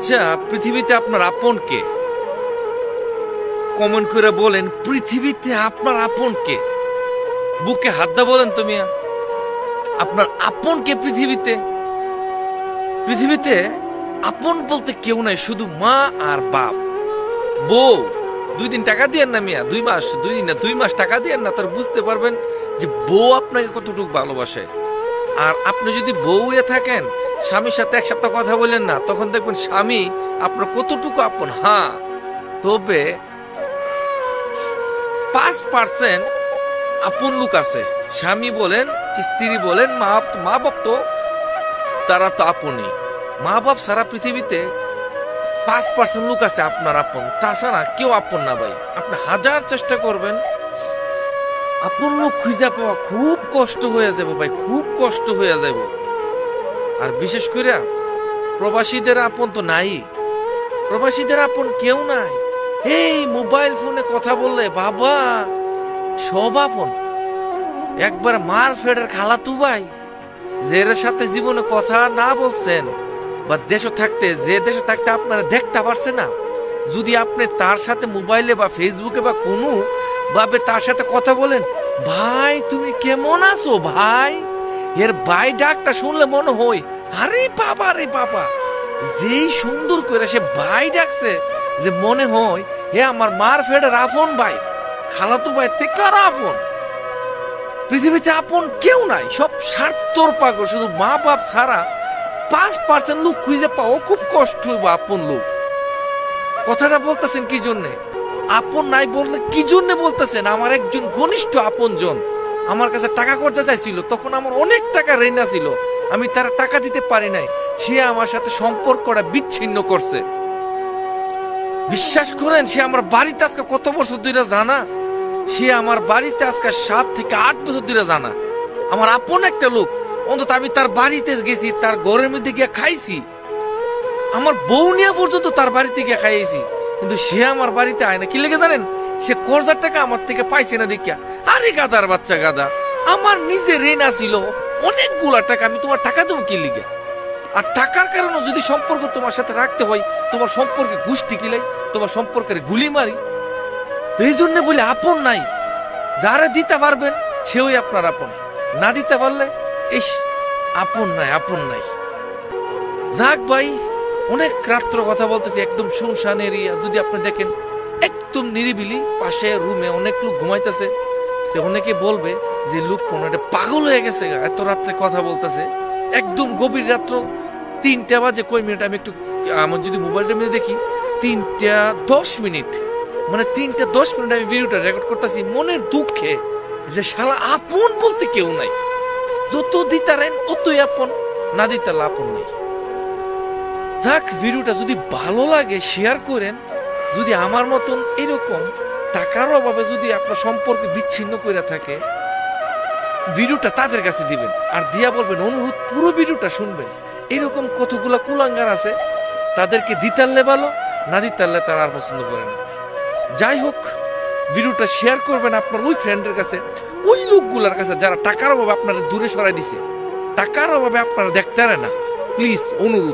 আচ্ছা, পৃথিবীতে আপনার আপন কে? কমেন্ট করে বলেন, পৃথিবীতে আপনার আপন কে? বুকে হাত দা বলেন তো মিয়া, আপনার আপন কে পৃথিবীতে? পৃথিবীতে আপন বলতে কেউ নাই, শুধু মা আর বাপ। বউ 2 দিন টাকা দিয়েন না মিয়া, 2 মাস, 2 দিন না 2 মাস টাকা দিয়েন না, তার বুঝতে পারবেন যে বউ আপনাকে কতটুকু ভালোবাসে। আর আপনি যদি বউ হয়ে থাকেন, স্বামীর সাথে 1 সপ্তাহ কথা বলেন না, তখন দেখবেন স্বামী আপনার কতটুকু আপন। হ্যাঁ, তবে 5% আপন লোক আছে। স্বামী বলেন, স্ত্রী বলেন, মা বাপ তো তারা তো আপনই। মা বাপ সারা পৃথিবীতে 5% লোক আছে আপনার আপন, তাছাড়া কেউ আপন না ভাই। আপনি হাজার চেষ্টা করবেন, আপন লোক খুঁজে পাওয়া খুব কষ্ট হয়ে যাবে ভাই, খুব কষ্ট হয়ে যাবে। আর বিশেষ করে প্রবাসীদের আপন তো নাই, প্রবাসীদের আপন কেউ নাই। এই মোবাইল ফোনে কথা বললে বাবা সব আপন। একবার মার ফেডের খালাতু ভাই, যে সাথে জীবনে কথা না বলছেন, বা দেশে থাকতে আপনারা দেখতে পারছে না, যদি আপনি তার সাথে মোবাইলে বা ফেসবুকে বা কোনো ভাবে তার সাথে কথা বলেন, ভাই তুমি কেমন আছো ভাই, এর ভাই ডাকটা শুনলে মনে হয় আরে বাবা রে বাবা, যেই সুন্দর করে সে ভাই ডাকছে, যে মনে হয় হে আমার মার ফেডের আপন ভাই, খালাতু ভাই থেকে আর আপন। পৃথিবীতে আপন কেউ নাই, সব স্বার্থর পাগল। শুধু মা বাপ ছাড়া 5% লোক খুঁজে পাও খুব কষ্ট হইব আপন লোক। কথাটা বলতেছেন কি জন্যে? আপন নাই বললে কি জন্যে বলতেছেন? আমার একজন ঘনিষ্ঠ আপন জন আমার কাছে টাকা খরচা চাইছিল, তখন আমার অনেক টাকা ঋণ ছিল, আমি তার টাকা দিতে পারি নাই, সে আমার সাথে সম্পর্কটা বিচ্ছিন্ন করছে। বিশ্বাস করেন, সে আমার বাড়িতে আজকে কত বছর ধরে জানা, সে আমার বাড়িতে আজকে 7 থেকে 8 বছর ধরে জানা। আমার আপন একটা লোক, অন্তত আমি তার বাড়িতে গেছি, তার ঘরের মধ্যে গিয়ে খাইছি, আমার বউ নিয়ে পর্যন্ত তার বাড়িতে গিয়ে খাইয়েছি, কিন্তু সে আমার বাড়িতে আয় না। কি লেগে জানেন? সে কর্জার টাকা আমার থেকে পাইছে না দেখিয়া। আরে গাদার বাচ্চা গাদা, আমার নিজের ঋণ ছিল অনেকগুলা টাকা, আমি তোমার টাকা দেবো কি লিগে? আর টাকার কারণে যদি সম্পর্ক তোমার সাথে রাখতে হয়, তোমার সম্পর্কে গোষ্ঠী কিলাই, তোমার সম্পর্কের গুলি মারি। তো এই জন্য বলে আপন নাই। যারা দিতে পারবেন সেও আপনার আপন, না দিতে পারলে ইস আপন নাই, আপন নাই। যাক ভাই, অনেক রাত্র কথা বলতেছি, একদম শুনশান এরিয়া। যদি আপনি দেখেন একদম নিরিবিলি, পাশে রুমে অনেক লোক ঘুমাইতেছে, সে অনেকে বলবে যে লোক কোনো একটা পাগল হয়ে গেছে, এত রাত্রে কথা বলতেছে। একদম গভীর রাত্র 3টা বাজে কয় মিনিট, আমি একটু আমার যদি মোবাইলটা মিলে দেখি 3টা 10 মিনিট, মানে 3টা 10 মিনিট আমি ভিডিওটা রেকর্ড করতেছি মনের দুঃখে, যে শালা আপন বলতে কেউ নাই। যত দিতারেন অতই আপন, না দিতার আপন নেই। যাক, ভিডিওটা যদি ভালো লাগে শেয়ার করেন। যদি আমার মতন এরকম টাকার অভাবে যদি আপনার সম্পর্ক বিচ্ছিন্ন করে থাকে, ভিডিওটা তাদের কাছে দিবেন, আর দিয়া বলবেন অনুরোধ পুরো ভিডিওটা শুনবেন। এরকম কতগুলা কুলাঙ্গার আছে, তাদেরকে দিতারলে ভালো, না দিতারলে তারা আর পছন্দ করে না। যাই হোক, ভিডিওটা শেয়ার করবেন আপনার ওই ফ্রেন্ডের কাছে, ওই লোকগুলার কাছে যারা টাকার অভাবে আপনারা দূরে সরাই দিছে, টাকার অভাবে আপনারা দেখতে পারে না। প্লিজ অনুরোধ।